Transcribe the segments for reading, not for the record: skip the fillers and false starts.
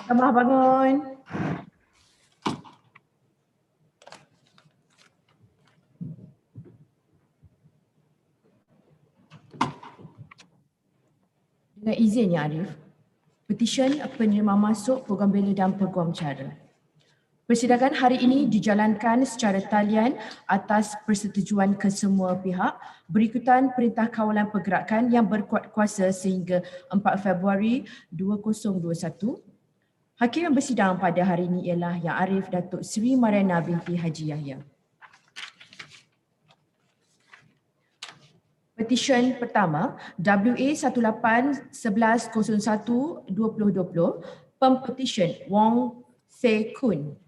Mahkamah bangun. Dengan izin Yang Arif, petisyen penerima masuk Peguam Bela dan Peguam Cara. Persidangan hari ini dijalankan secara talian atas persetujuan kesemua pihak berikutan Perintah Kawalan Pergerakan yang berkuat kuasa sehingga 4 Februari 2021. Hakim yang bersidang pada hari ini ialah Yang Arif Dato Sri Mariana binti Haji Yahya. Petisyen pertama WA 18-1101-2020 Pempetisyen Wong Se Kun.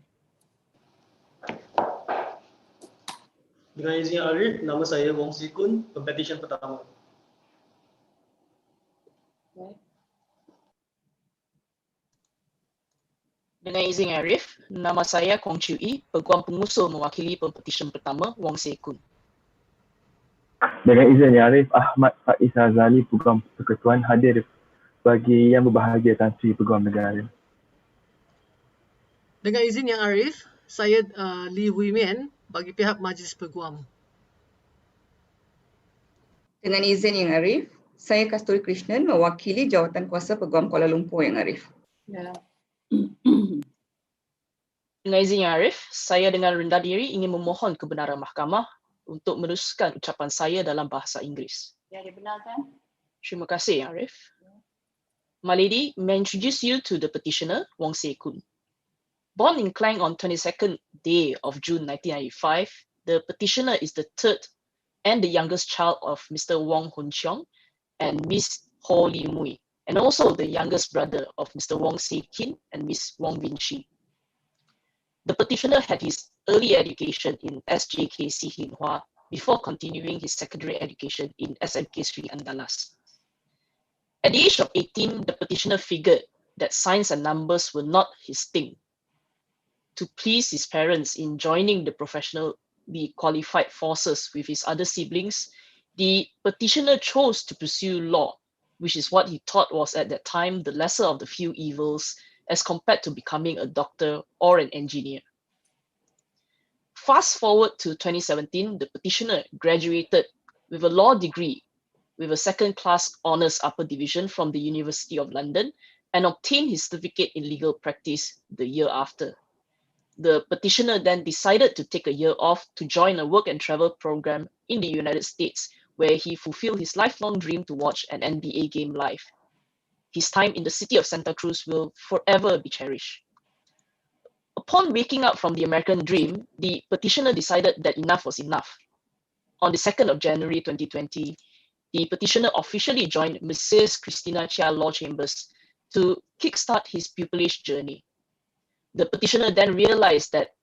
Dengan izin Arif, nama saya Wong Se Kun, pempetisyen pertama. Dengan izin Arif, nama saya Kong Chiu Yi, Peguam Pengusul mewakili pempetisyen pertama Wong Se Kun. Dengan izin Yang Arif, Ahmad Faiz Azali, Peguam Persekutuan hadir bagi yang berbahagia Tan Sri Peguam Negara. Dengan izin Yang Arif, saya Lee Hui Mian bagi pihak Majlis Peguam. Dengan izin Yang Arif, saya Kasturi Krishnan mewakili Jawatan Kuasa Peguam Kuala Lumpur Yang Arif. Dengan izin Yang Arif, saya dengan rendah diri ingin memohon kebenaran mahkamah untuk meneruskan ucapan saya dalam bahasa Inggeris. Ya, dibenarkan. Terima kasih Yang Arif. My lady, may I introduce you to the petitioner, Wong Se Kun. Born in Klang on 22nd day of June 1995, the petitioner is the third and the youngest child of Mr. Wong Hun Cheong and Miss Ho Li Mui, and also the youngest brother of Mr. Wong Se Kin and Miss Wong Win Chi. The petitioner had his early education in SJKC Hinhua before continuing his secondary education in SMK Sri Andalas. At the age of 18, the petitioner figured that science and numbers were not his thing. To please his parents in joining the professionally qualified forces with his other siblings, the petitioner chose to pursue law, which is what he thought was at that time the lesser of the few evils as compared to becoming a doctor or an engineer. Fast forward to 2017, the petitioner graduated with a law degree with a second-class honours upper division from the University of London and obtained his certificate in legal practice the year after. The petitioner then decided to take a year off to join a work and travel program in the United States, where he fulfilled his lifelong dream to watch an NBA game live. His time in the city of Santa Cruz will forever be cherished. Upon waking up from the American dream, the petitioner decided that enough was enough. On the 2nd of January 2020, the petitioner officially joined Mrs. Christina Chia Law Chambers to kickstart his pupillage journey. The petitioner then realized that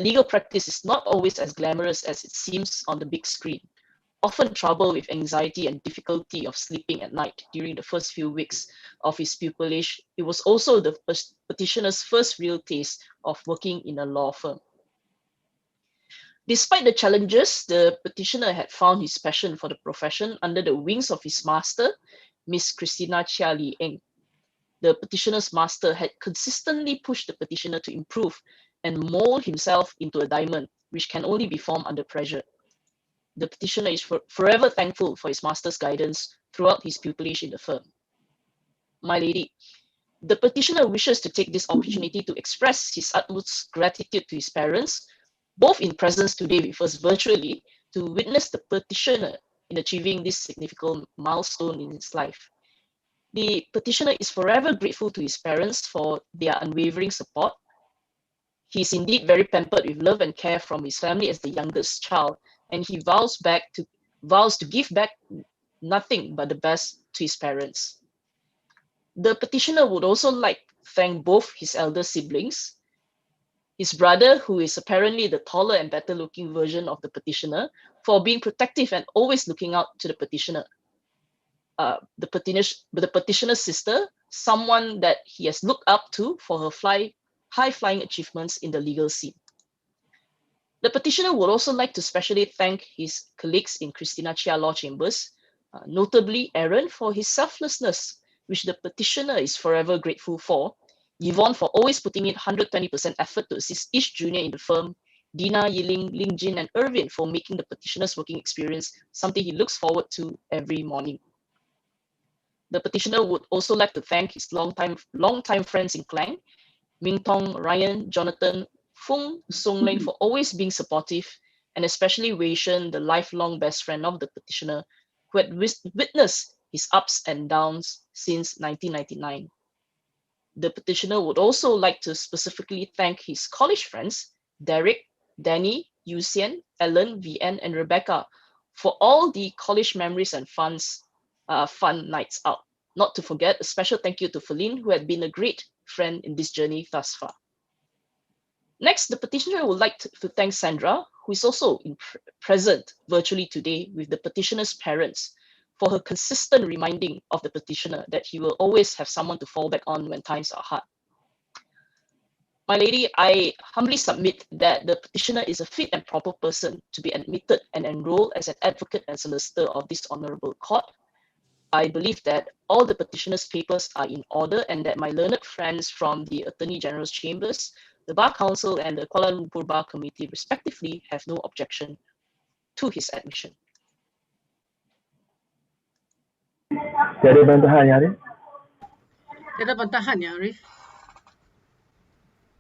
legal practice is not always as glamorous as it seems on the big screen. Often troubled with anxiety and difficulty of sleeping at night during the first few weeks of his pupillage, it was also the petitioner's first real taste of working in a law firm. Despite the challenges, the petitioner had found his passion for the profession under the wings of his master, Miss Christina Chia Li Eng. The petitioner's master had consistently pushed the petitioner to improve and mold himself into a diamond, which can only be formed under pressure. The petitioner is forever thankful for his master's guidance throughout his pupillage in the firm. My lady, the petitioner wishes to take this opportunity to express his utmost gratitude to his parents, both in presence today with us virtually, to witness the petitioner in achieving this significant milestone in his life. The petitioner is forever grateful to his parents for their unwavering support. He is indeed very pampered with love and care from his family as the youngest child, and he vows to give back nothing but the best to his parents. The petitioner would also like to thank both his elder siblings, his brother, who is apparently the taller and better looking version of the petitioner, for being protective and always looking out to the petitioner. The petitioner's sister, someone that he has looked up to for her high-flying achievements in the legal scene. The petitioner would also like to specially thank his colleagues in Christina Chia Law Chambers, notably Aaron, for his selflessness, which the petitioner is forever grateful for, Yvonne for always putting in 120% effort to assist each junior in the firm, Dina, Yiling, Ling Jin, and Irvin for making the petitioner's working experience something he looks forward to every morning. The petitioner would also like to thank his long-time friends in Klang, Ming Tong, Ryan, Jonathan, Fung, Song Leng for always being supportive, and especially Wei Shen, the lifelong best friend of the petitioner, who had witnessed his ups and downs since 1999. The petitioner would also like to specifically thank his college friends, Derek, Danny, Yusian, Ellen, VN, and Rebecca, for all the college memories and fun nights out. Not to forget a special thank you to Feline, who had been a great friend in this journey thus far. Next, the petitioner would like to thank Sandra, who is also present virtually today with the petitioner's parents, for her consistent reminding of the petitioner that he will always have someone to fall back on when times are hard. My lady, I humbly submit that the petitioner is a fit and proper person to be admitted and enrolled as an advocate and solicitor of this honorable court. I believe that all the petitioner's papers are in order and that my learned friends from the Attorney General's Chambers, the Bar Council, and the Kuala Lumpur Bar Committee respectively have no objection to his admission. Tiada bantahan, ya Arif? Tiada bantahan, Yang Arif.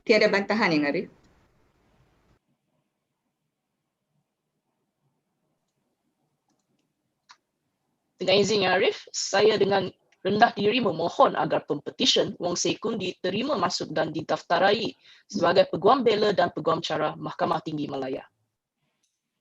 Tiada bantahan, Yang Arif. Dengan izin Yang Arif, saya dengan rendah diri memohon agar Pempetisyen Wong Sekun diterima masuk dan didaftarai sebagai Peguam Bela dan Peguam Cara Mahkamah Tinggi Malaya.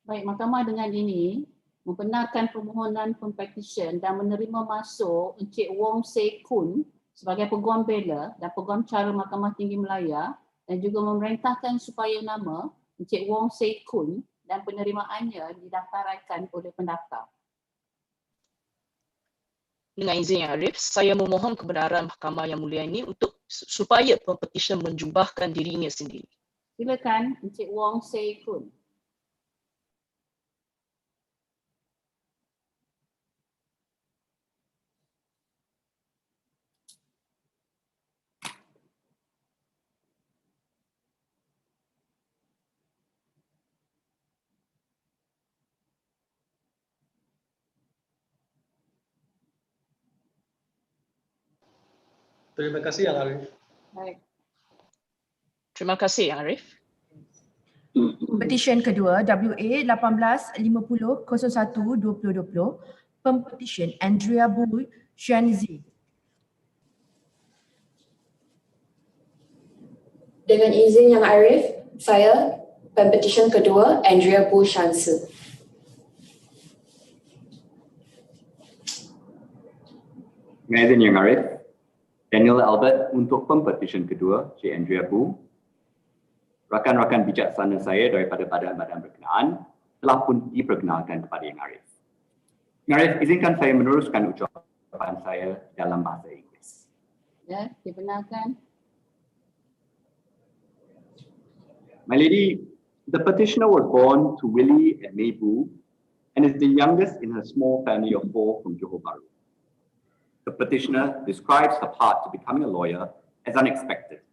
Baik, Mahkamah dengan ini membenarkan permohonan Pempetisyen dan menerima masuk Encik Wong Sekun sebagai Peguam Bela dan Peguam Cara Mahkamah Tinggi Malaya dan juga memerintahkan supaya nama Encik Wong Sekun dan penerimaannya didaftaraikan oleh pendaftar. Dengan izin Yang Arif, saya memohon kebenaran Mahkamah Yang Mulia ini untuk supaya Pempetisyen menjubahkan dirinya sendiri. Silakan Encik Wong Sekun. Terima kasih Yang Arif. Baik. Terima kasih Yang Arif. Petisyen kedua WA 1850012020 Pempetisyen Andrea Bu Shanzi. Dengan izin Yang Arif, saya Pempetisyen kedua Andrea Bu Shanzi. Dengan izin Yang Arif, Daniel Albert untuk Pempetisyen kedua, Cik Andrea Bu. Rakan-rakan bijaksana saya daripada badan-badan berkenaan telah pun diperkenalkan kepada Yang Arif. Yang Arif, izinkan saya meneruskan ucapan saya dalam bahasa Inggeris. Ya, dibenarkan. My lady, the petitioner was born to Willie and May Bu and is the youngest in her small family of 4 from Johor Bahru. The petitioner describes her path to becoming a lawyer as unexpected.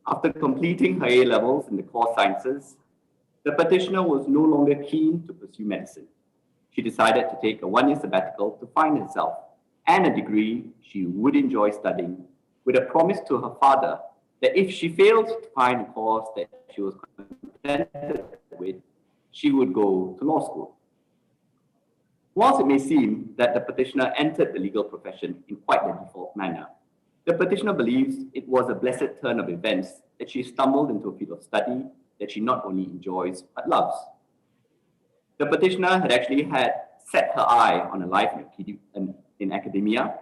After completing her A-levels in the core sciences, the petitioner was no longer keen to pursue medicine. She decided to take a 1-year sabbatical to find herself and a degree she would enjoy studying, with a promise to her father that if she failed to find a course that she was contented with, she would go to law school. Whilst it may seem that the petitioner entered the legal profession in quite the default manner, the petitioner believes it was a blessed turn of events that she stumbled into a field of study that she not only enjoys but loves. The petitioner had actually set her eye on a life in academia,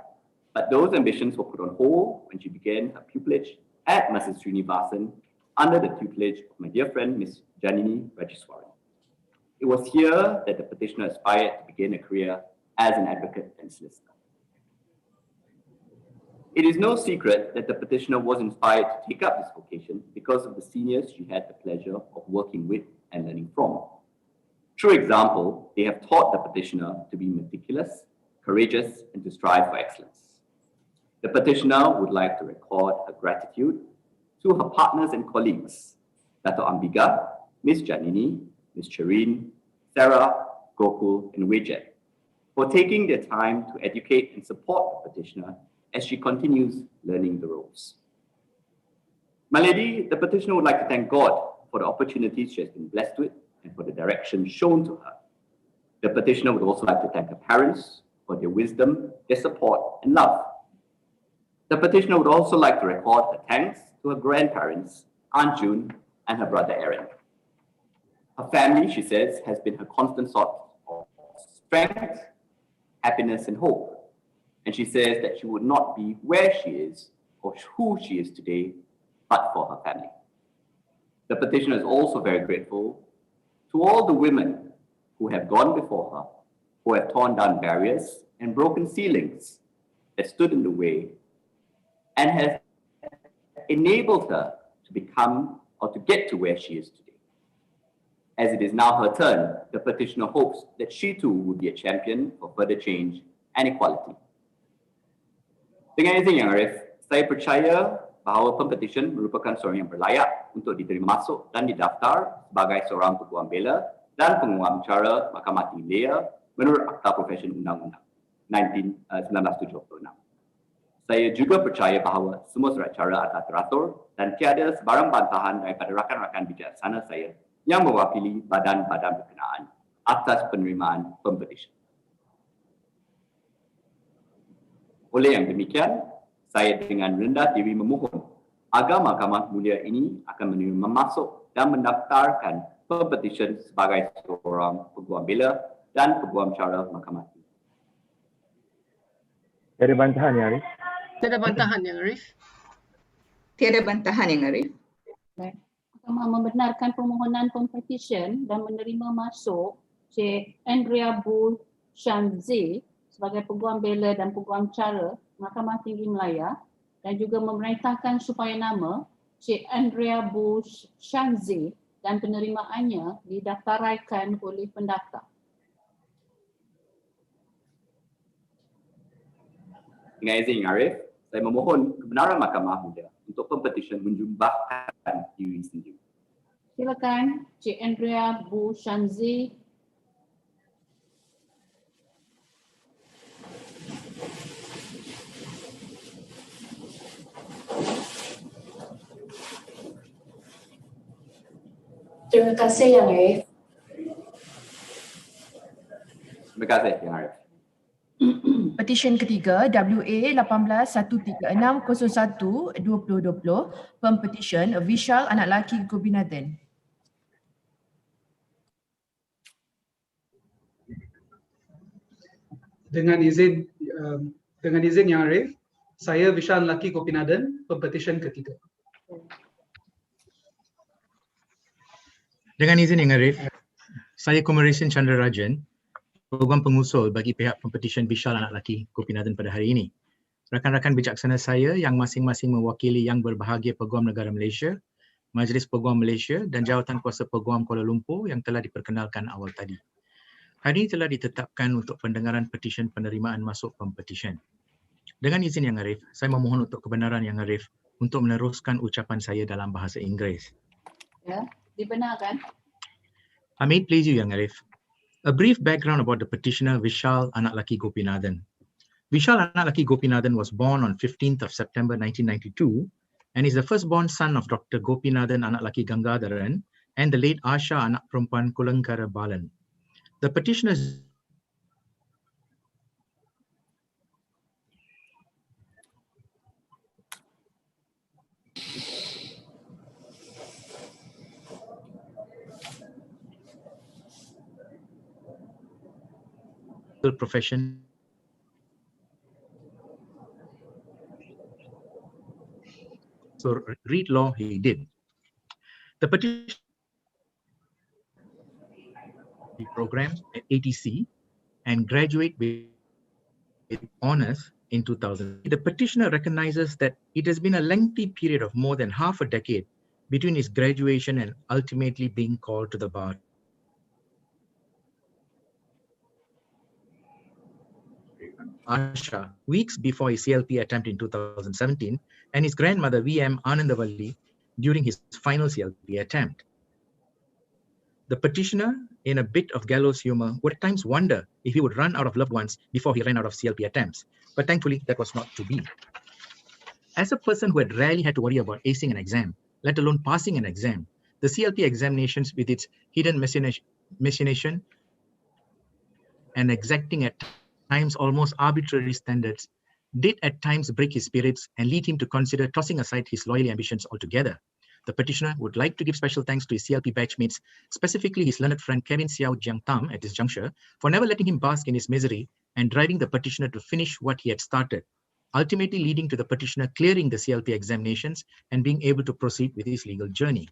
but those ambitions were put on hold when she began her pupillage at Mrs. Srinivasan under the tutelage of my dear friend Miss Janini Rajeswaran. It was here that the petitioner aspired to begin a career as an advocate and solicitor. It is no secret that the petitioner was inspired to take up this vocation because of the seniors she had the pleasure of working with and learning from. True example, they have taught the petitioner to be meticulous, courageous, and to strive for excellence. The petitioner would like to record her gratitude to her partners and colleagues, Dato Ambiga, Ms. Janini, Ms. Cherine, Sarah, Gokul, and Wijay, for taking their time to educate and support the petitioner as she continues learning the ropes. My lady, the petitioner would like to thank God for the opportunities she has been blessed with and for the direction shown to her. The petitioner would also like to thank her parents for their wisdom, their support, and love. The petitioner would also like to record her thanks to her grandparents, Aunt June, and her brother Aaron. Her family, she says, has been her constant source of strength, happiness, and hope. And she says that she would not be where she is or who she is today but for her family. The petitioner is also very grateful to all the women who have gone before her, who have torn down barriers and broken ceilings that stood in the way and has enabled her to become or to get to where she is today. As it is now her turn, the petitioner hopes that she too will be a champion for further change and equality. Dengan izin Yang Arif, saya percaya bahawa Pempetisyen merupakan seorang yang berlayak untuk diterima masuk dan didaftar sebagai seorang Peguam Bela dan Penguam Cara Mahkamah Tinggi Kuala menurut Akta Profesi Undang-Undang 1976. Saya juga percaya bahawa semua surat cara adalah teratur dan tiada sebarang bantahan daripada rakan-rakan bijaksana saya yang mewakili badan-badan berkenaan atas penerimaan Pempetisyen. Oleh yang demikian, saya dengan rendah diri memohon agar Mahkamah Mulia ini akan menerima masuk dan mendaftarkan Pempetisyen sebagai seorang Peguam Bela dan Peguam Cara Mahkamah Tinggi. Tiada bantahan ya, Arif? Tiada bantahan Yang Arif. Tiada bantahan Yang Arif. Baik. Mahkamah membenarkan permohonan Pempetisyen dan menerima masuk Cik Andrea Bu Shanzi sebagai Peguam Bela dan Peguam Cara Mahkamah Tinggi Malaya dan juga memerintahkan supaya nama Cik Andrea Bu Shanzi dan penerimaannya didaftaraikan oleh pendaftar. Dengan izin Yang Arif, saya memohon kebenaran Mahkamah Mulia untuk Pempetisyen menjumbahkan diri sendiri. Silakan Cik Andrea Bu Shanzi. Terima kasih Yang Arif. Terima kasih Yang Arif. Petisyen ketiga WA 18-13601-2020, Pempetisyen Vishal anak lelaki Gopinathan. Dengan izin Yang Arif, saya Vishal lelaki Gopinathan, Pempetisyen ketiga. Dengan izin Yang Arif, saya Komersian Chandra Rajan, Peguam pengusul bagi pihak Pempetisyen Vishal anak lelaki Gopinathan pada hari ini. Rakan-rakan bijaksana saya yang masing-masing mewakili Yang Berbahagia Peguam Negara Malaysia, Majlis Peguam Malaysia dan Jawatan Kuasa Peguam Kuala Lumpur yang telah diperkenalkan awal tadi. Hari ini telah ditetapkan untuk pendengaran petisyen penerimaan masuk Pempetisyen. Dengan izin Yang Arif, saya memohon untuk kebenaran Yang Arif untuk meneruskan ucapan saya dalam bahasa Inggeris. Ya, dibenarkan. I may it please you Yang Arif. A brief background about the petitioner Vishal anak lelaki Gopinathan. Vishal anak lelaki Gopinathan was born on 15th of September 1992 and is the firstborn son of Dr. Gopinathan anak lelaki Gangadharan and the late Asha anak perempuan Kulangkara Balan. The petitioner's profession so read law he did. The petition program at ATC and graduate with honors in 2000. The petitioner recognizes that it has been a lengthy period of more than half a decade between his graduation and ultimately being called to the bar. Asha weeks before his CLP attempt in 2017 and his grandmother VM Anandavalli during his final CLP attempt. The petitioner, in a bit of gallows humor, would at times wonder if he would run out of loved ones before he ran out of CLP attempts, but thankfully that was not to be. As a person who had rarely had to worry about acing an exam, let alone passing an exam, the CLP examinations with its hidden machination and exacting at times almost arbitrary standards did at times break his spirits and lead him to consider tossing aside his loyal ambitions altogether. The petitioner would like to give special thanks to his CLP batchmates, specifically his learned friend Kevin Xiao Jiang Tam at this juncture, for never letting him bask in his misery and driving the petitioner to finish what he had started, ultimately leading to the petitioner clearing the CLP examinations and being able to proceed with his legal journey.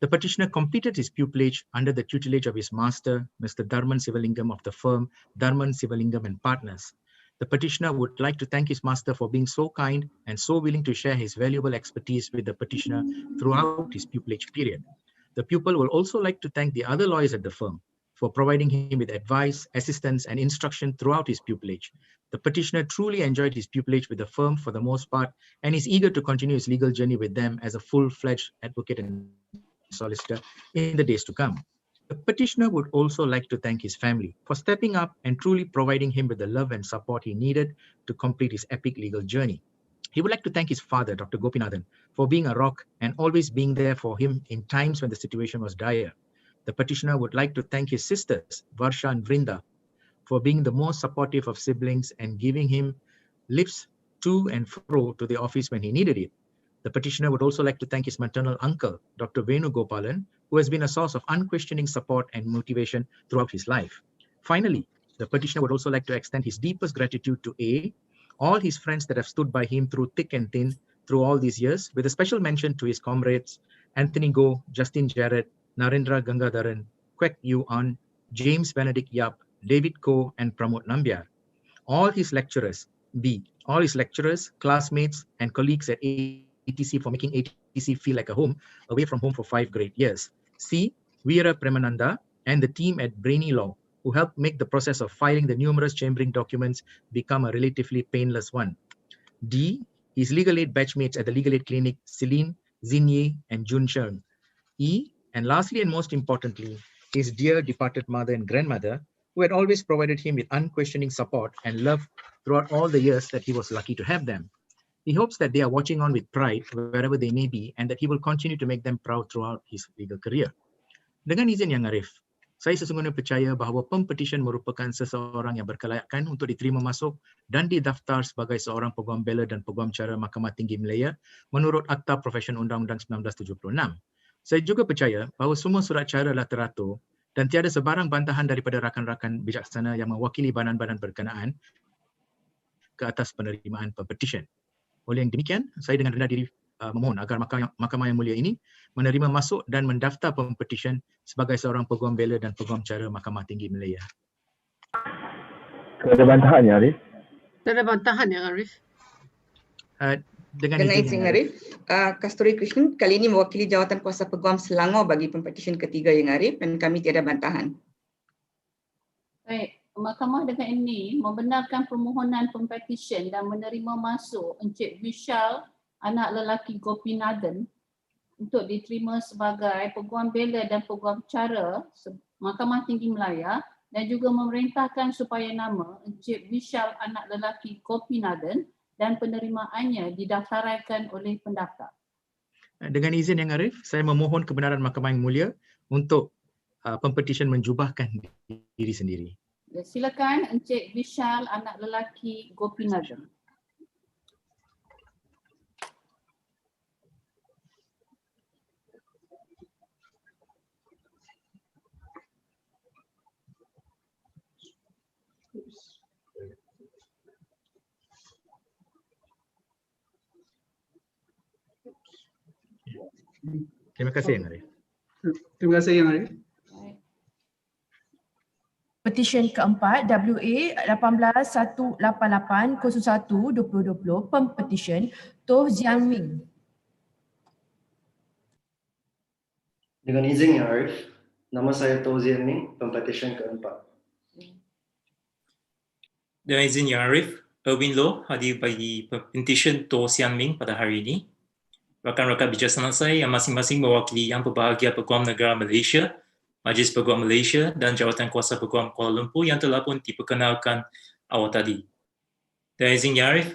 The petitioner completed his pupillage under the tutelage of his master, Mr. Dharman Sivalingam of the firm Dharman Sivalingam and Partners. The petitioner would like to thank his master for being so kind and so willing to share his valuable expertise with the petitioner throughout his pupillage period. The pupil will also like to thank the other lawyers at the firm for providing him with advice, assistance, and instruction throughout his pupillage. The petitioner truly enjoyed his pupillage with the firm for the most part and is eager to continue his legal journey with them as a full-fledged advocate and solicitor in the days to come. The petitioner would also like to thank his family for stepping up and truly providing him with the love and support he needed to complete his epic legal journey. He would like to thank his father, Dr. Gopinathan, for being a rock and always being there for him in times when the situation was dire. The petitioner would like to thank his sisters, Varsha and Vrinda, for being the most supportive of siblings and giving him lifts to and fro to the office when he needed it. The petitioner would also like to thank his maternal uncle, Dr. Venu Gopalan, who has been a source of unquestioning support and motivation throughout his life. Finally, the petitioner would also like to extend his deepest gratitude to A, all his friends that have stood by him through thick and thin through all these years, with a special mention to his comrades, Anthony Go, Justin Jarrett, Narendra Gangadharan, Kwek Yu An, James Benedict Yap, David Ko, and Pramod Nambiar. All his lecturers, B, all his lecturers, classmates, and colleagues at ATC for making ATC feel like a home away from home for 5 great years. C, Veera Premananda and the team at Brainy Law, who helped make the process of filing the numerous chambering documents become a relatively painless one. D, his legal aid batchmates at the legal aid clinic, Celine, Zinye, and Jun Sheng. E, and lastly and most importantly, his dear departed mother and grandmother, who had always provided him with unquestioning support and love throughout all the years that he was lucky to have them. He hopes that they are watching on with pride wherever they may be and that he will continue to make them proud throughout his legal career. Dengan izin Yang Arif, saya sesungguhnya percaya bahawa Pempetisyen merupakan seseorang yang berkelayakan untuk diterima masuk dan didaftar sebagai seorang Peguam Bela dan Peguam Cara Mahkamah Tinggi Malaya menurut Akta Profesyen Undang-Undang 1976. Saya juga percaya bahawa semua surat cara adalah teratur dan tiada sebarang bantahan daripada rakan-rakan bijaksana yang mewakili badan-badan berkenaan ke atas penerimaan Pempetisyen. Oleh yang demikian, saya dengan rendah diri memohon agar Mahkamah yang mulia ini menerima masuk dan mendaftar Pempetisyen sebagai seorang Peguam Bela dan Peguam Cara Mahkamah Tinggi Malaya. Ada bantahan ya, Arif? Tak ada bantahan yang Arif. Dengan izin Arif, Kasturi Krishnan kali ini mewakili jawatan kuasa Peguam Selangor bagi Pempetisyen ketiga yang Arif dan kami tiada bantahan. Baik. Mahkamah dengan ini membenarkan permohonan Pempetisyen dan menerima masuk Encik Vishal, anak lelaki Gopinathan, untuk diterima sebagai Peguam Bela dan Peguam Cara Mahkamah Tinggi Malaya dan juga memerintahkan supaya nama Encik Vishal, anak lelaki Gopinathan dan penerimaannya didaftaraikan oleh pendaftar. Dengan izin Yang Arif, saya memohon kebenaran Mahkamah yang mulia untuk Pempetisyen menjubahkan diri sendiri. Silakan Encik Vishal, anak lelaki Gopinathan. Terima kasih Yang Arif. Terima kasih Yang Arif. Petisyen keempat WA 18-188-01-2020 Pempetisyen Toh Jiangming. Dengan izin Yang Arif, nama saya Toh Jiangming, Pempetisyen keempat. Dengan izin Yang Arif, Erwin Loh hadir bagi Pempetisyen Toh Sian Ming pada hari ini. Rakan-rakan bijaksana saya yang masing-masing mewakili Yang Berbahagia Peguam Negara Malaysia, Majlis Peguam Malaysia dan Jawatan Kuasa Peguam Kuala Lumpur yang telah pun diperkenalkan awal tadi. Dengan izin Yang Arif,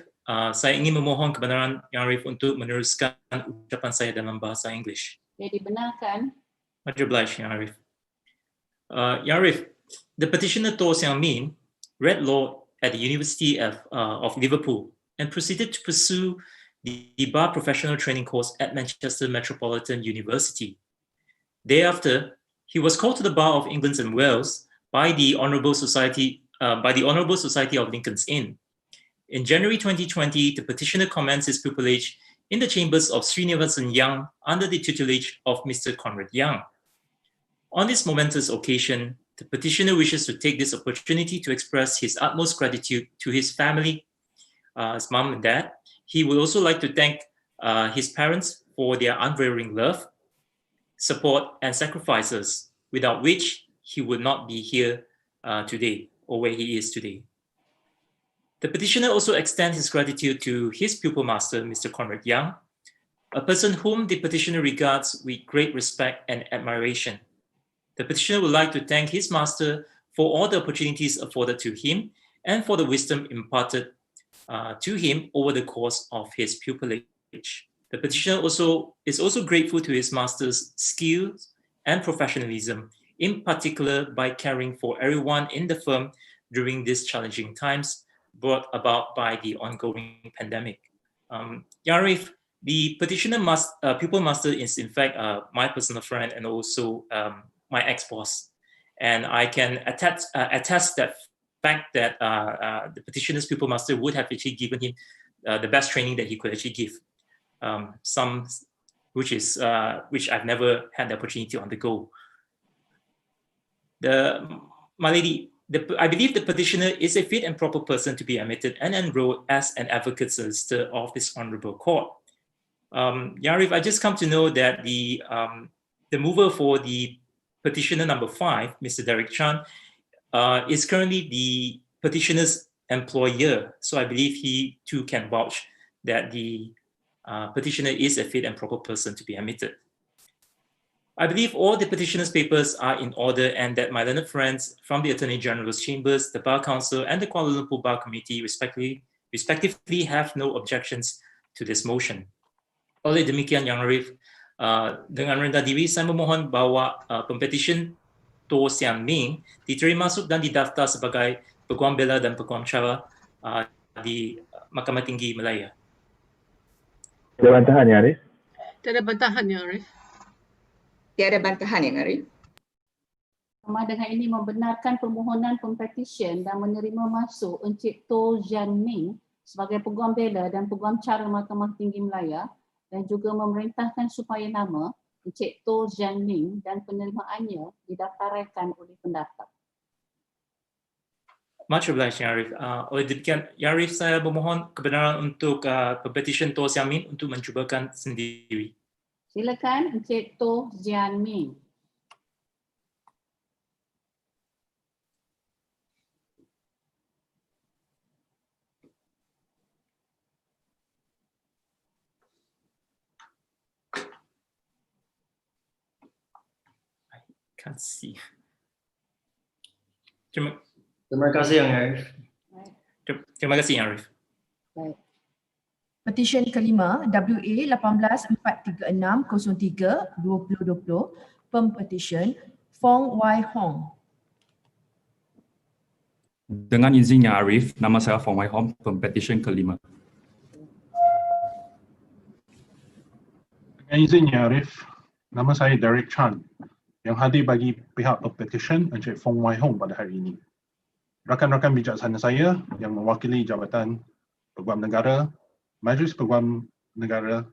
saya ingin memohon kebenaran Yang Arif untuk meneruskan ucapan saya dalam bahasa Inggeris. Ya, dibenarkan. Much obliged, Yang Arif. Yang Arif, the petitioner Toh Sian Ming read law at the University of Liverpool and proceeded to pursue the bar professional training course at Manchester Metropolitan University. Thereafter, he was called to the Bar of England and Wales by the Honourable Society of Lincoln's Inn. In January 2020, the petitioner commenced his pupillage in the chambers of Srinivasan Young under the tutelage of Mr. Conrad Young. On this momentous occasion, the petitioner wishes to take this opportunity to express his utmost gratitude to his family, his mom and dad. He would also like to thank his parents for their unwavering love, support, and sacrifices, without which he would not be here today or where he is today. The petitioner also extends his gratitude to his pupil master, Mr. Conrad Young, a person whom the petitioner regards with great respect and admiration. The petitioner would like to thank his master for all the opportunities afforded to him and for the wisdom imparted to him over the course of his pupillage. The petitioner is also grateful to his master's skills and professionalism, in particular by caring for everyone in the firm during these challenging times brought about by the ongoing pandemic. Yarif, the petitioner pupil master is in fact my personal friend and also my ex-boss. And I can attest that fact that the petitioner's pupil master would have actually given him the best training that he could actually give. Which I've never had the opportunity to undergo. My lady, I believe the petitioner is a fit and proper person to be admitted and enrolled as an advocate solicitor of this honorable court. Yarif, I just come to know that the mover for the petitioner number 5, Mr. Derek Chan, is currently the petitioner's employer. So I believe he too can vouch that the petitioner is a fit and proper person to be admitted. I believe all the petitioner's papers are in order and that my learned friends from the Attorney General's Chambers, the Bar Council and the Kuala Lumpur Bar Committee respectively have no objections to this motion. Oleh demikian, Yang Arif, dengan rendah diri saya memohon bahawa Pempetisyen Toh Sian Ming diterima masuk dan didaftar sebagai Peguam Bela dan Peguam Cara di Mahkamah Tinggi Malaya. Ada bantahan, Yang Arif? Tiada bantahan, Yang Arif. Tiada bantahan, Yang Arif. Mahkamah dengan ini membenarkan permohonan pempetisyen dan menerima masuk Encik Toh Sian Ming sebagai Peguam Bela dan Peguam Cara Mahkamah Tinggi Malaya dan juga memerintahkan supaya nama Encik Toh Sian Ming dan penerimaannya didaftaraikan oleh pendaftar. Much obliged, Yang Arif. Oleh demikian, Yang Arif, saya memohon kebenaran untuk Pempetisyen Toh Sian Ming untuk mencubakan sendiri. Silakan Encik Toh Sian Ming. Can't see. Terima kasih, Yang Arif. Terima kasih, Yang Arif. Baik. Petisyen kelima WA 1843603-2020, Pempetisyen Fong Wai Hong. Dengan izin Yang Arif, nama saya Fong Wai Hong, Pempetisyen kelima. Dengan izin Yang Arif, nama saya Derek Chan yang hadir bagi pihak Pempetisyen Encik Fong Wai Hong pada hari ini. Rakan-rakan bijaksana saya yang mewakili Jabatan Peguam Negara, Majlis Peguam Negara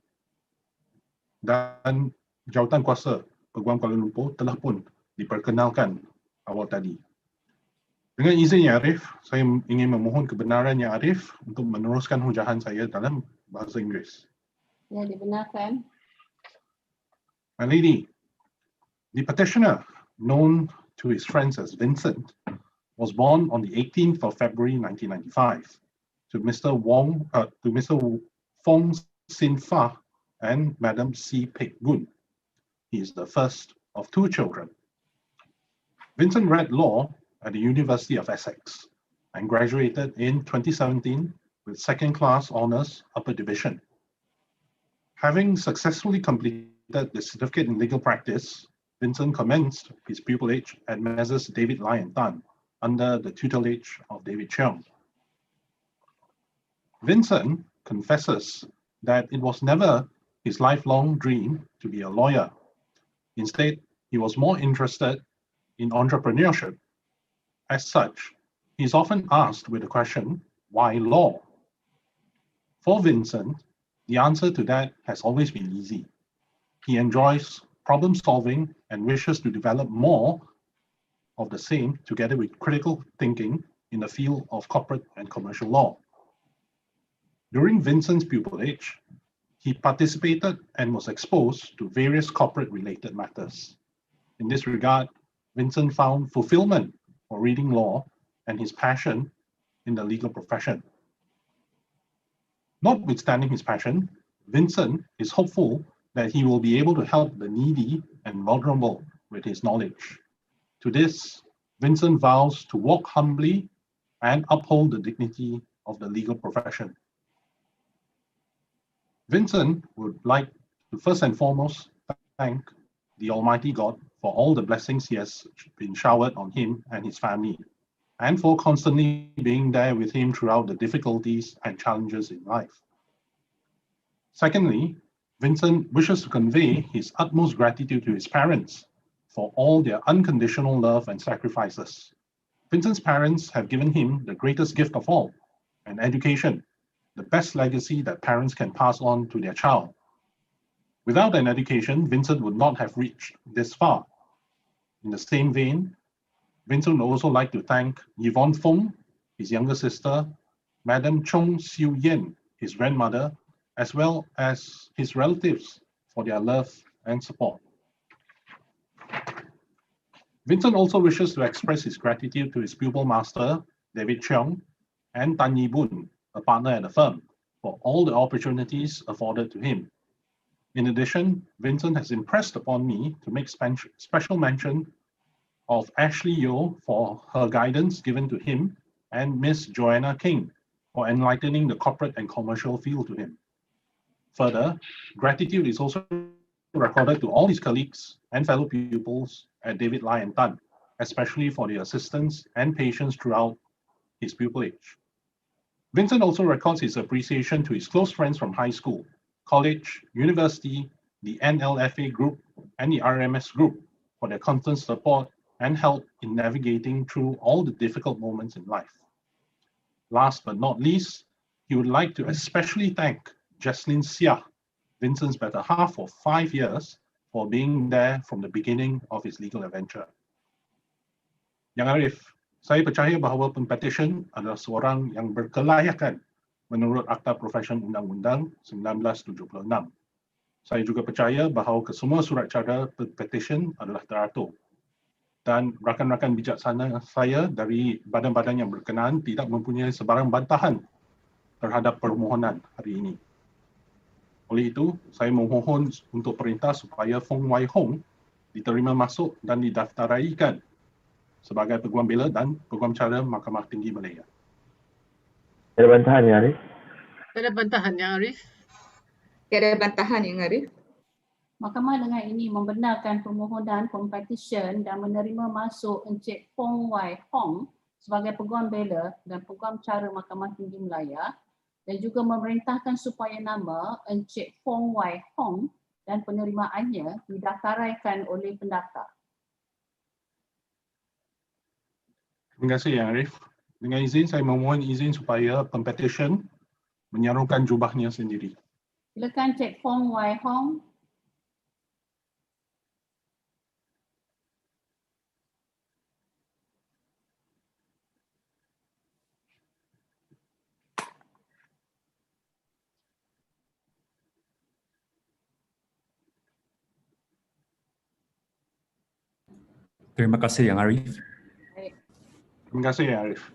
dan Jawatan Kuasa Peguam Kuala Lumpur telah pun diperkenalkan awal tadi. Dengan izin Yang Arif, saya ingin memohon kebenaran Yang Arif untuk meneruskan hujahan saya dalam bahasa Inggeris. Ya, dibenarkan. My lady, the petitioner, known to his friends as Vincent, was born on the 18th of February 1995 to Mr. Fong Sin Fa and Madam Si Pek Gun. He is the first of two children. Vincent read law at the University of Essex and graduated in 2017 with second-class honours upper division. Having successfully completed the certificate in legal practice, Vincent commenced his pupillage at Messrs. David Lai and Tan under the tutelage of David Cheong. Vincent confesses that it was never his lifelong dream to be a lawyer. Instead, he was more interested in entrepreneurship. As such, he is often asked with the question, why law? For Vincent, the answer to that has always been easy. He enjoys problem solving and wishes to develop more of the same together with critical thinking in the field of corporate and commercial law. During Vincent's pupillage, he participated and was exposed to various corporate-related matters. In this regard, Vincent found fulfillment for reading law and his passion in the legal profession. Notwithstanding his passion, Vincent is hopeful that he will be able to help the needy and vulnerable with his knowledge. To this, Vincent vows to walk humbly and uphold the dignity of the legal profession. Vincent would like to first and foremost thank the Almighty God for all the blessings he has been showered on him and his family, and for constantly being there with him throughout the difficulties and challenges in life. Secondly, Vincent wishes to convey his utmost gratitude to his parents for all their unconditional love and sacrifices. Vincent's parents have given him the greatest gift of all, an education, the best legacy that parents can pass on to their child. Without an education, Vincent would not have reached this far. In the same vein, Vincent would also like to thank Yvonne Fong, his younger sister, Madam Chong Siu Yen, his grandmother, as well as his relatives for their love and support. Vincent also wishes to express his gratitude to his pupil master, David Cheong, and Tan Yi Boon, a partner at the firm, for all the opportunities afforded to him. In addition, Vincent has impressed upon me to make special mention of Ashley Yeoh for her guidance given to him and Miss Joanna King for enlightening the corporate and commercial field to him. Further, gratitude is also recorded to all his colleagues and fellow pupils at David Lai and Tan, especially for their assistance and patience throughout his pupillage. Vincent also records his appreciation to his close friends from high school, college, university, the NLFA group, and the RMS group for their constant support and help in navigating through all the difficult moments in life. Last but not least, he would like to especially thank Jesslyn Siah, Vincent's better half for 5 years, for being there from the beginning of his legal adventure. Yang Arif, saya percaya bahawa Pempetisyen adalah seorang yang berkelayakan menurut Akta Profesyen Undang-Undang 1976. Saya juga percaya bahawa kesemua surat cara Pempetisyen adalah teratur. Dan rakan-rakan bijaksana saya dari badan-badan yang berkenaan tidak mempunyai sebarang bantahan terhadap permohonan hari ini. Oleh itu, saya memohon untuk perintah supaya Fong Wai Hong diterima masuk dan didaftaraikan sebagai Peguam Bela dan Peguam Cara Mahkamah Tinggi Malaya. Ada bantahan ya, Arif? Ada bantahan Yang Arif? Tiada bantahan Yang Arif. Mahkamah dengan ini membenarkan permohonan Pempetisyen dan menerima masuk Encik Fong Wai Hong sebagai Peguam Bela dan Peguam Cara Mahkamah Tinggi Malaya, dan juga memerintahkan supaya nama Encik Fong Wai Hong dan penerimaannya didaftaraikan oleh pendaftar. Terima kasih Yang Arif. Dengan izin, saya memohon izin supaya Pempetisyen menyarungkan jubahnya sendiri. Silakan Encik Fong Wai Hong. Terima kasih Yang Arif. Baik. Terima kasih Arif.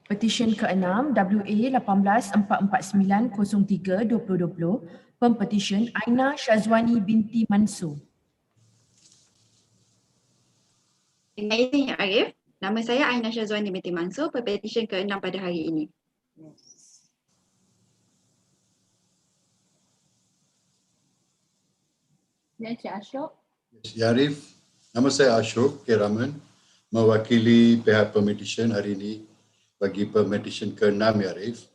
Petisyen ke-6 WA 18-449-03-2020, Pempetisyen Aina Syazwani binti Mansur. Dengan izin Yang Arif, nama saya Aina Syazwani binti Mansur, Pempetisyen ke-6 pada hari ini. Ya, Encik Ashok. Ya Arif, nama saya Ashok Keraman, mewakili pihak Pempetisyen hari ini bagi Pempetisyen ke-6 ya Arif.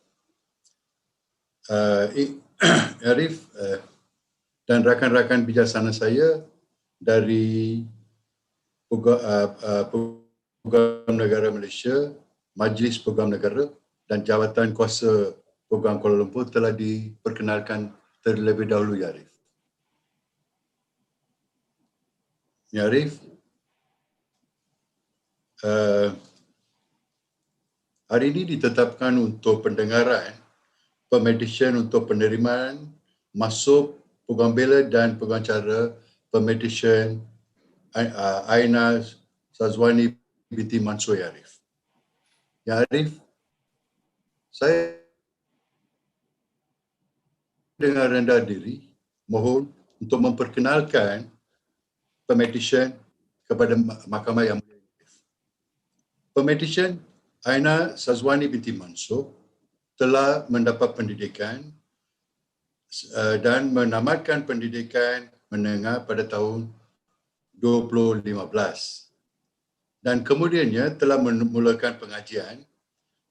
Arif dan rakan-rakan bijaksana saya dari Peguam Negara Malaysia, Majlis Peguam Negara dan Jawatan Kuasa Peguam Kuala Lumpur telah diperkenalkan terlebih dahulu ya Arif. Ya Arif, hari ini ditetapkan untuk pendengaran Pempetisyen untuk penerimaan, masuk, Peguam Bela dan Peguam Cara Pempetisyen Aina Syazwani binti Mansur ya Arif. Ya Arif, saya dengan rendah diri mohon untuk memperkenalkan Pempetisyen kepada Mahkamah yang mulia. Pempetisyen Aina Syazwani binti Mansur telah mendapat pendidikan dan menamatkan pendidikan menengah pada tahun 2015 dan kemudiannya telah memulakan pengajian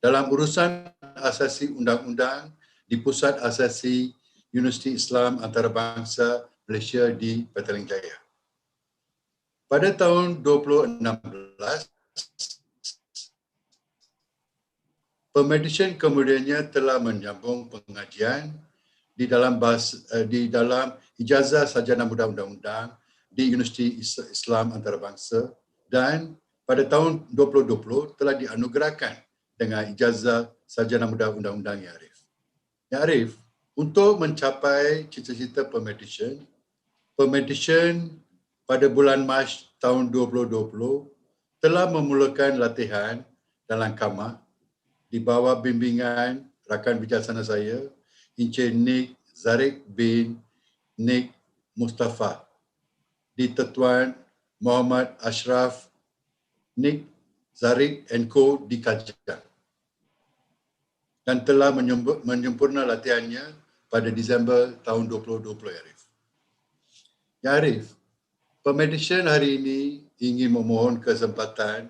dalam urusan asasi undang-undang di Pusat Asasi Universiti Islam Antarabangsa Malaysia di Petaling Jaya. Pada tahun 2016, Pempetisyen kemudiannya telah menyambung pengajian di dalam ijazah sarjana muda undang-undang di Universiti Islam Antarabangsa dan pada tahun 2020 telah dianugerahkan dengan ijazah sarjana muda undang-undang ya Arif. Ya Arif, untuk mencapai cita-cita Pempetisyen pada bulan Mac tahun 2020 telah memulakan latihan dalam kamar di bawah bimbingan rakan bijaksana saya, Encik Nik Zarik bin Nik Mustafa di Tetuan Muhammad Ashraf Nik Zarik & Co di Kajang dan telah menyempurna latihannya pada Disember tahun 2020 Arif. Ya Arif, Pempetisyen hari ini ingin memohon kesempatan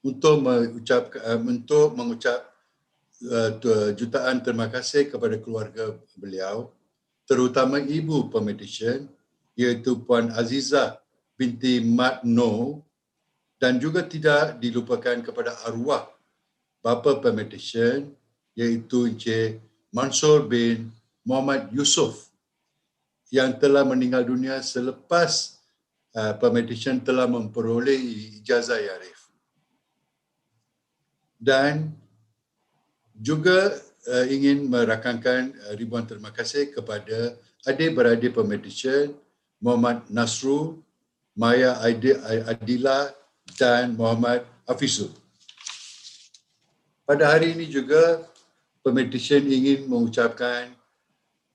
untuk mengucap jutaan terima kasih kepada keluarga beliau, terutama ibu Pempetisyen iaitu Puan Azizah binti Mat Noh dan juga tidak dilupakan kepada arwah bapa Pempetisyen iaitu Encik Mansur bin Muhammad Yusof yang telah meninggal dunia selepas Pempetisyen telah memperoleh ijazah ya Arif. Dan juga ingin merakamkan ribuan terima kasih kepada adik-beradik Pempetisyen Muhammad Nasrul, Maya Adila dan Muhammad Hafizul. Pada hari ini juga Pempetisyen ingin mengucapkan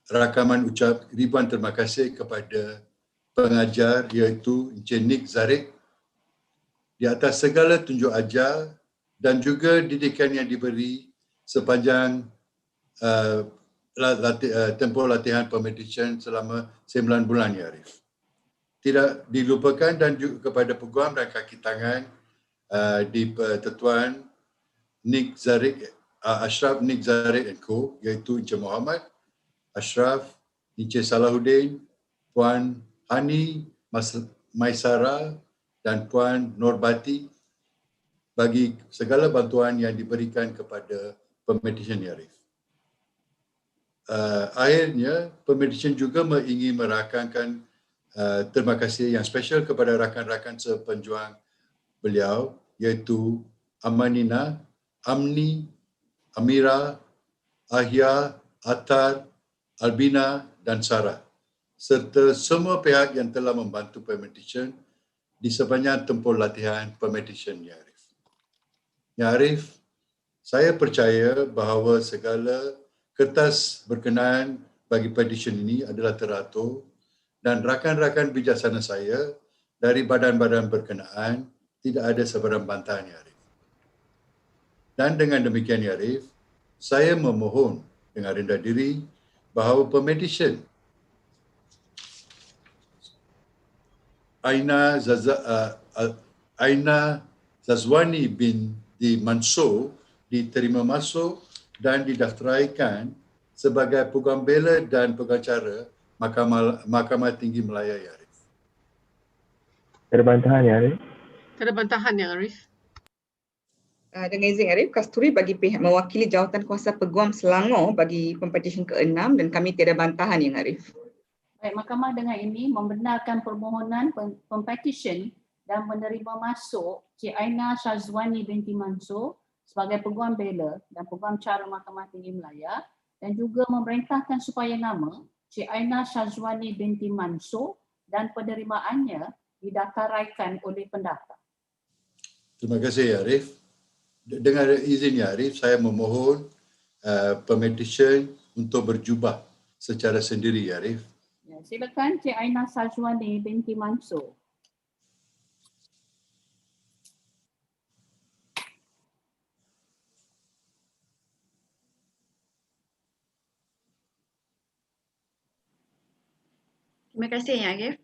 rakaman ucap ribuan terima kasih kepada pengajar iaitu Encik Nik Zarik di atas segala tunjuk ajar dan juga didikan yang diberi sepanjang tempoh latihan Pempetisyen selama 9 bulan ya Arif. Tidak dilupakan dan juga kepada peguam dan kaki tangan di Tetuan Nik Zarik, Ashraf Nik Zarik & Co iaitu Encik Muhammad Ashraf, Encik Salahuddin, Puan Hani Maisara dan Puan Norbati bagi segala bantuan yang diberikan kepada Pempetisyen ya Arif. Akhirnya, Pempetisyen juga ingin merakamkan terima kasih yang spesial kepada rakan-rakan sepenjuang beliau iaitu Amanina, Amni, Amira, Yahya, Atar, Albina dan Sarah serta semua pihak yang telah membantu Pempetisyen di sepanjang tempoh latihan Pempetisyen Yang Arif. Yang Arif, saya percaya bahawa segala kertas berkenaan bagi petisyen ini adalah teratur dan rakan-rakan bijaksana saya dari badan-badan berkenaan tidak ada sebarang bantahan Yang Arif. Dan dengan demikian Yang Arif, saya memohon dengan rendah diri bahawa Pempetisyen Aina Zazwani binti Mansur diterima masuk dan didaftaraikan sebagai Peguam Bela dan Peguam Cara Mahkamah Tinggi Malaya Yang Arif. Ada bantahan Yang Arif? Tak ada bantahan Yang Arif. Dengan izin Arif, Kasturi bagi pihak mewakili jawatan kuasa Peguam Selangor bagi Pempetisyen ke-6 dan kami tiada bantahan Yang Arif. Baik, Mahkamah dengan ini membenarkan permohonan Pempetisyen dan menerima masuk Cik Aina Syazwani binti Mansur sebagai Peguam Bela dan Peguam Cara Mahkamah Tinggi Malaya dan juga memerintahkan supaya nama Cik Aina Syazwani binti Mansur dan penerimaannya didaftaraikan oleh pendaftar. Terima kasih Arif. Dengan izin Arif, saya memohon Pempetisyen untuk berjubah secara sendiri Arif. Ya, silakan Cik Aina Syazwani binti Mansur. Terima kasih Yang Arif.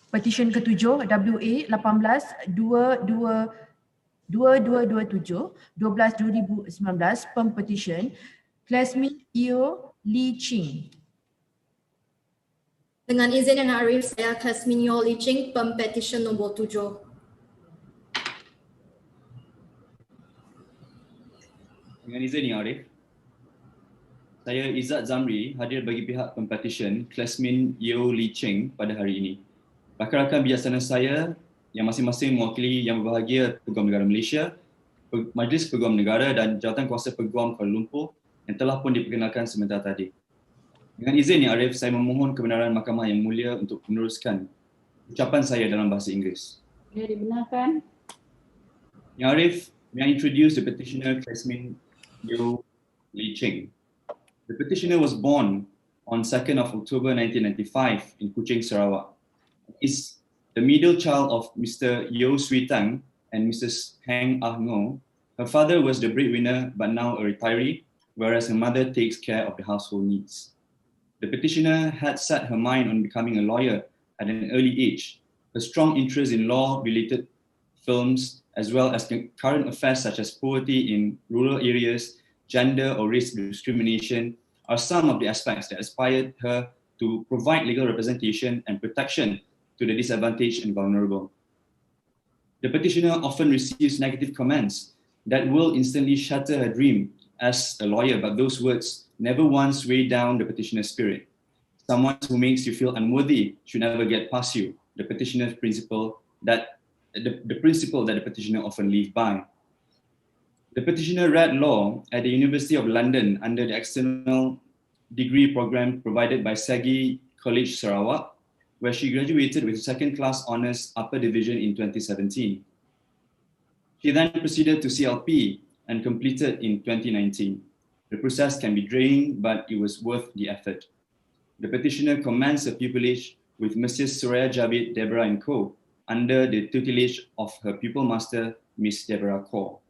Petisyen ke-7 WA 18-2227-12/2019 Pempetisyen Classmate Eo Lee Ching. Dengan izin Yang Arif, saya Classmate Eo Lee Ching, Pempetisyen nombor 7. Dengan izin Yang Arif, saya Izzat Zamri hadir bagi pihak Pempetisyen Classmate Eo Lee Ching pada hari ini. Rakan-rakan bijaksana saya yang masing-masing mewakili Yang Berbahagia Peguam Negara Malaysia, Majlis Peguam Negara dan Jawatan Kuasa Peguam Kuala Lumpur yang telah pun diperkenalkan sebentar tadi. Dengan izin Yang Arif, saya memohon kebenaran Mahkamah Yang Mulia untuk meneruskan ucapan saya dalam bahasa Inggeris. Ya, dibenarkan. Yang Arif, may I introduce the petitioner Classmate Eo Lee Ching. The petitioner was born on 2nd of October 1995 in Kuching, Sarawak. Is the middle child of Mr. Yeo Swee Tang and Mrs. Heng Ah Ngo. Her father was the breadwinner but now a retiree, whereas her mother takes care of the household needs. The petitioner had set her mind on becoming a lawyer at an early age. Her strong interest in law-related films, as well as current affairs such as poverty in rural areas, gender or race discrimination, are some of the aspects that inspired her to provide legal representation and protection to the disadvantaged and vulnerable. The petitioner often receives negative comments that will instantly shatter her dream as a lawyer, but those words never once weigh down the petitioner's spirit. Someone who makes you feel unworthy should never get past you. The petitioner's principle that the principle that the petitioner often lives by. The petitioner read law at the University of London under the external degree program provided by Segi College Sarawak, where she graduated with second-class honours upper division in 2017. She then proceeded to CLP and completed in 2019. The process can be draining, but it was worth the effort. The petitioner commenced her pupillage with Mrs. Suraya Javid, Deborah and Co. under the tutelage of her pupil master, Miss Deborah Kaur.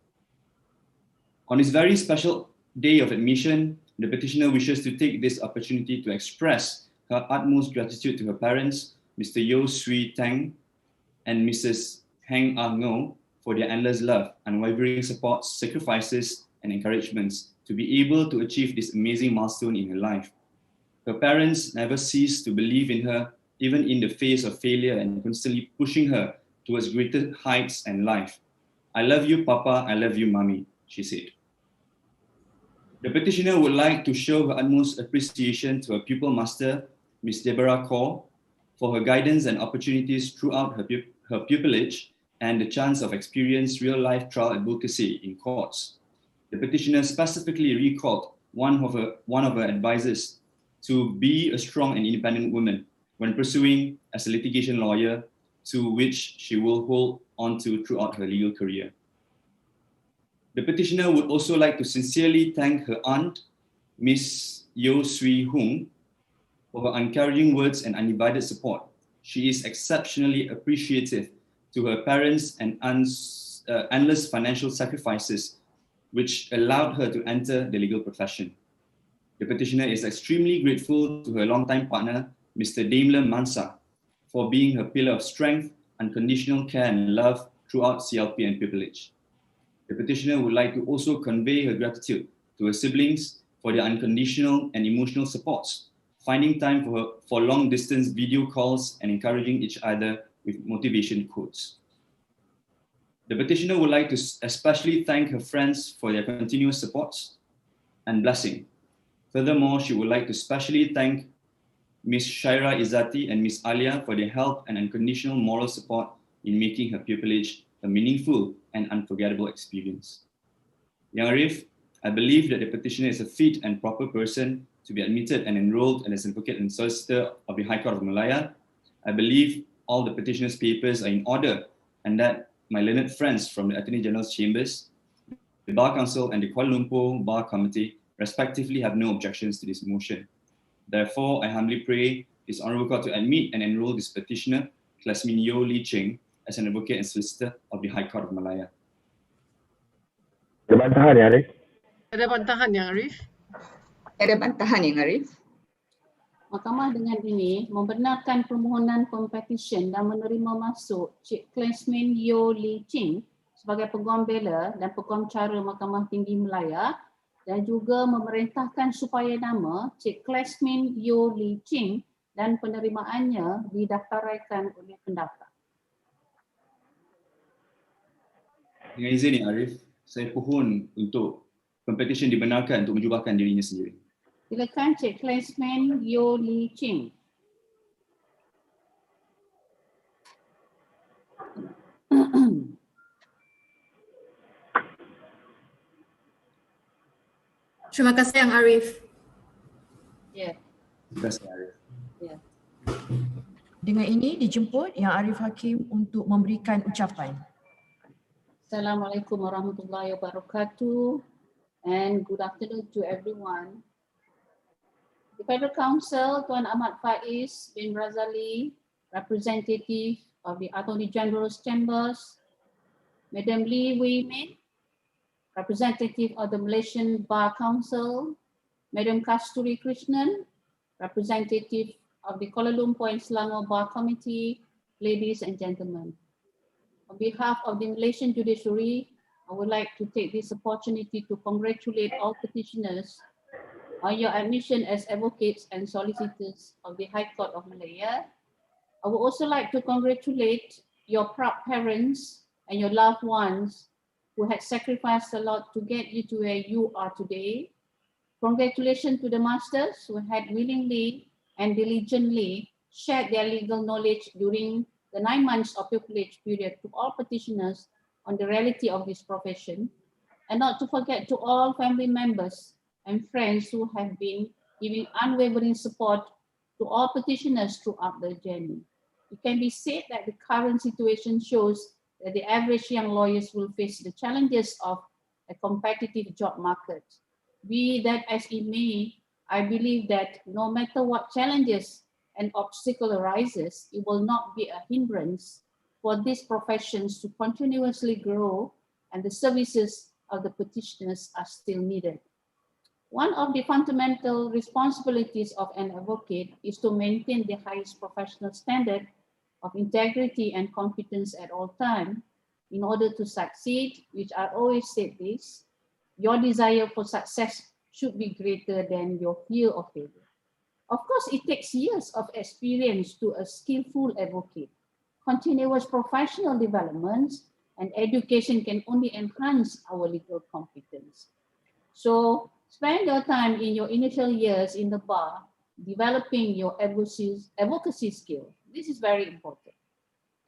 On this very special day of admission, the petitioner wishes to take this opportunity to express her utmost gratitude to her parents, Mr. Yeo Swee Tang and Mrs. Heng Ah Ngo, for their endless love, unwavering support, sacrifices, and encouragements to be able to achieve this amazing milestone in her life. Her parents never ceased to believe in her, even in the face of failure, and constantly pushing her towards greater heights and life. I love you, Papa. I love you, Mommy, she said. The petitioner would like to show her utmost appreciation to her pupil master, Miss Deborah Kaur, for her guidance and opportunities throughout her pupillage and the chance of experience real-life trial advocacy in courts. The petitioner specifically recalled one of her advisors to be a strong and independent woman when pursuing as a litigation lawyer, to which she will hold on to throughout her legal career. The petitioner would also like to sincerely thank her aunt, Miss Yeo Swee Hung, for her encouraging words and undivided support. She is exceptionally appreciative to her parents and endless financial sacrifices, which allowed her to enter the legal profession. The petitioner is extremely grateful to her longtime partner, Mr. Daimler Mansa, for being her pillar of strength, unconditional care and love throughout CLP and privilege. The petitioner would like to also convey her gratitude to her siblings for their unconditional and emotional supports, finding time for long-distance video calls and encouraging each other with motivation quotes. The petitioner would like to especially thank her friends for their continuous supports and blessing. Furthermore, she would like to especially thank Ms. Shaira Izzati and Ms. Alia for their help and unconditional moral support in making her pupillage a meaningful and unforgettable experience. Yang Arif, I believe that the petitioner is a fit and proper person to be admitted and enrolled as an advocate and solicitor of the High Court of Malaya. I believe all the petitioner's papers are in order and that my learned friends from the Attorney General's Chambers, the Bar Council and the Kuala Lumpur Bar Committee respectively have no objections to this motion. Therefore, I humbly pray this Honourable Court to admit and enroll this petitioner, Klasmin Yeo Lee Ching, as an advocate and solicitor of the High Court of Malaya. Ada bantahan ya, Arif? Ada bantahan Yang Arif? Ada bantahan Yang Arif? Mahkamah dengan ini membenarkan permohonan Pempetisyen dan menerima masuk Cik Klasmin Yeo Lee Ching sebagai Peguam Bela dan Peguam Cara Mahkamah Tinggi Malaya dan juga memerintahkan supaya nama Cik Klasmin Yeo Lee Ching dan penerimaannya didaftaraikan oleh pendaftar. Dengan izin Yang Arif, saya pohon untuk Pempetisyen dibenarkan untuk menjubahkan dirinya sendiri. Silakan Cik Klasmin Yeo Lee Ching. Terima kasih Yang Arif. Ya. Terima kasih Arif. Ya. Dengan ini dijemput Yang Arif Hakim untuk memberikan ucapan. Assalamualaikum warahmatullahi wabarakatuh and good afternoon to everyone. The Federal Council, Tuan Ahmad Faiz bin Razali, representative of the Attorney General's Chambers, Madam Lee Wei Min, representative of the Malaysian Bar Council, Madam Kasturi Krishnan, representative of the Kuala Lumpur and Selangor Bar Committee, ladies and gentlemen. On behalf of the Malaysian Judiciary, I would like to take this opportunity to congratulate all petitioners on your admission as advocates and solicitors of the High Court of Malaya. I would also like to congratulate your proud parents and your loved ones who had sacrificed a lot to get you to where you are today. Congratulations to the masters who had willingly and diligently shared their legal knowledge during the 9 months of pupillage period to all petitioners on the reality of this profession, and not to forget to all family members and friends who have been giving unwavering support to all petitioners throughout the journey. It can be said that the current situation shows that the average young lawyers will face the challenges of a competitive job market. Be that as it may, I believe that no matter what challenges and obstacle arises, it will not be a hindrance for these professions to continuously grow, and the services of the petitioners are still needed. One of the fundamental responsibilities of an advocate is to maintain the highest professional standard of integrity and competence at all times. In order to succeed, which I always say this, your desire for success should be greater than your fear of failure. Of course, it takes years of experience to a skillful advocate. Continuous professional developments and education can only enhance our legal competence. So spend your time in your initial years in the bar developing your advocacy skill. This is very important.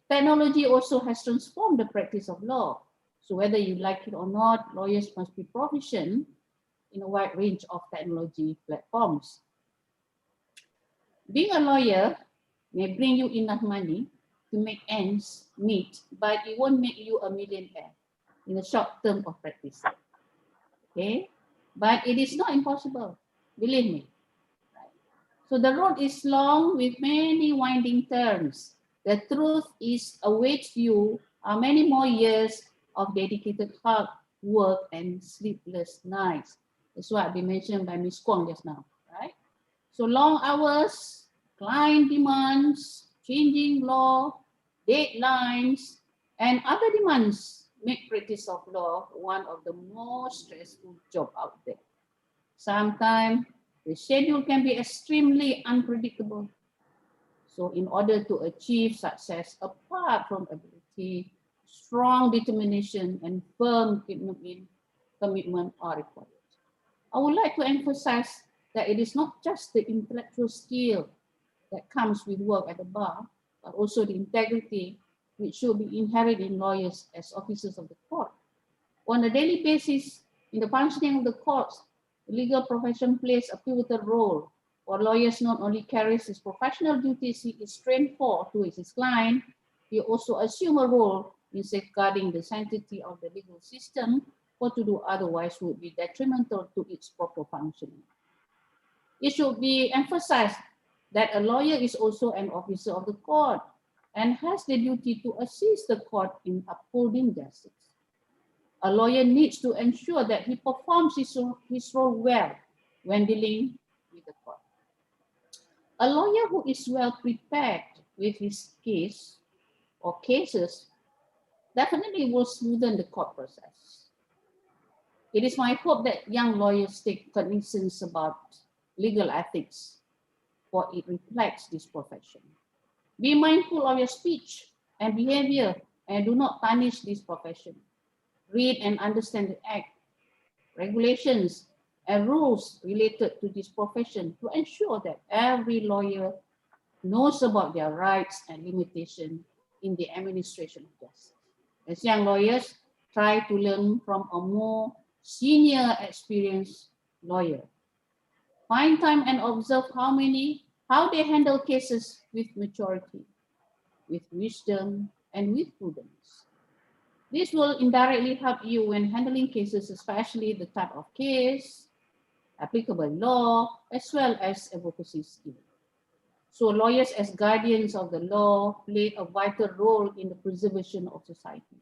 Technology also has transformed the practice of law. So whether you like it or not, lawyers must be proficient in a wide range of technology platforms. Being a lawyer may bring you enough money to make ends meet, but it won't make you a millionaire in the short term of practice. Okay, but it is not impossible, believe me. So the road is long with many winding turns. The truth is awaits you are many more years of dedicated hard work and sleepless nights. That's what we mentioned by Ms. Kwong just now, right? So long hours, client demands, changing law, deadlines, and other demands make practice of law one of the most stressful jobs out there. Sometimes the schedule can be extremely unpredictable. So in order to achieve success, apart from ability, strong determination and firm commitment are required. I would like to emphasize that it is not just the intellectual skill that comes with work at the bar, but also the integrity which should be inherent in lawyers as officers of the court. On a daily basis, in the functioning of the courts, the legal profession plays a pivotal role. For lawyers not only carries his professional duties he is trained for towards his client, he also assumes a role in safeguarding the sanctity of the legal system, or to do otherwise would be detrimental to its proper functioning. It should be emphasized that a lawyer is also an officer of the court and has the duty to assist the court in upholding justice. A lawyer needs to ensure that he performs his role well when dealing with the court. A lawyer who is well prepared with his case or cases definitely will smoothen the court process. It is my hope that young lawyers take cognizance about legal ethics, for it reflects this profession. Be mindful of your speech and behavior and do not tarnish this profession. Read and understand the act, regulations, and rules related to this profession to ensure that every lawyer knows about their rights and limitations in the administration of justice. As young lawyers, try to learn from a more senior, experienced lawyer. Find time and observe how they handle cases with maturity, with wisdom, and with prudence. This will indirectly help you when handling cases, especially the type of case, applicable law, as well as advocacy skill. So lawyers as guardians of the law play a vital role in the preservation of society.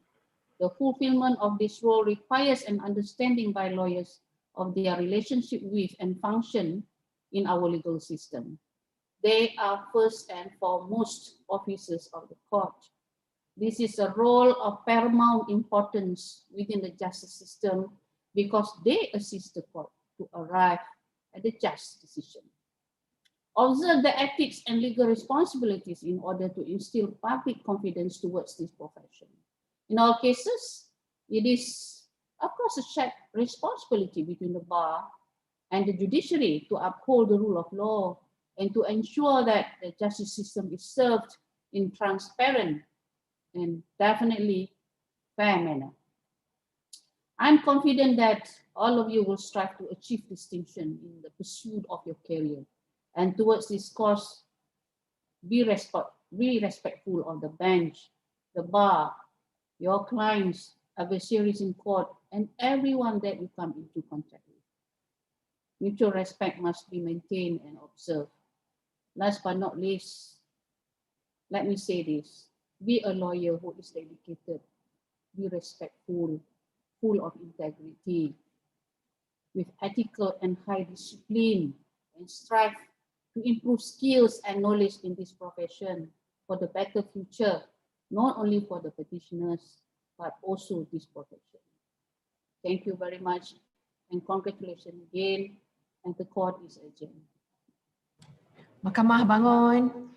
The fulfillment of this role requires an understanding by lawyers of their relationship with and function in our legal system. They are first and foremost officers of the court. This is a role of paramount importance within the justice system because they assist the court to arrive at the just decision. Observe the ethics and legal responsibilities in order to instill public confidence towards this profession. In all cases, it is, of course, a shared responsibility between the bar and the judiciary to uphold the rule of law and to ensure that the justice system is served in transparent and definitely fair manner. I'm confident that all of you will strive to achieve distinction in the pursuit of your career. And towards this cause, be respectful of the bench, the bar, your clients, adversaries in court, and everyone that you come into contact with. Mutual respect must be maintained and observed. Last but not least, let me say this. Be a lawyer who is dedicated, be respectful, full of integrity, with ethical and high discipline, and strive to improve skills and knowledge in this profession for the better future, not only for the petitioners, but also this profession. Thank you very much and congratulations again, and the court is adjourned. Mahkamah bangun.